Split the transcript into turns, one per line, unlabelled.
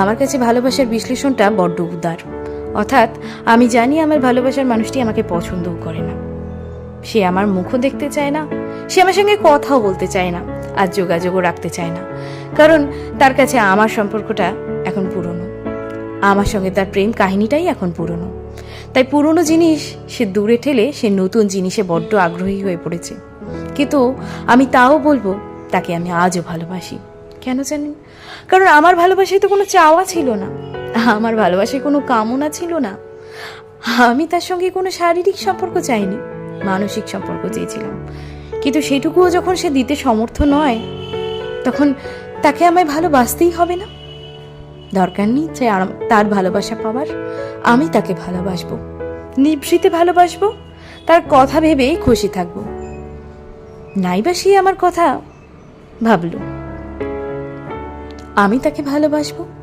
আমার কাছে ভালোবাসার বিশ্লেষণটা বড্ড উদার। অর্থাৎ আমি জানি আমার ভালোবাসার মানুষটি আমাকে পছন্দও করে না, সে আমার মুখও দেখতে চায় না, সে আমার সঙ্গে কথাও বলতে চায় না, আর যোগাযোগও রাখতে চায় না। কারণ তার কাছে আমার সম্পর্কটা এখন পুরনো, আমার সঙ্গে তার প্রেম কাহিনীটাই এখন পুরনো। তাই পুরনো জিনিস সে দূরে ঠেলে সে নতুন জিনিসে বড্ড আগ্রহী হয়ে পড়েছে। কিন্তু আমি তাও বলবো তাকে আমি আজও ভালোবাসি। কেন জানেন? কারণ আমার ভালোবাসায় তো কোনো চাওয়া ছিল না, আমার ভালোবাসায় কোনো কামনা ছিল না। আমি তার সঙ্গে কোনো শারীরিক সম্পর্ক চাইনি, মানসিক সম্পর্ক চেয়েছিলাম। কিন্তু সেটুকুও যখন সে দিতে সমর্থ নয়, তখন তাকে আমায় ভালোবাসতেই হবে না? দরকার নেই যে তার ভালোবাসা পাওয়ার, আমি তাকে ভালোবাসবো, নিভৃতে ভালোবাসবো, তার কথা ভেবে খুশি থাকবো। নাইবা সে আমার কথা ভাবলো, আমি তাকে ভালোবাসবো।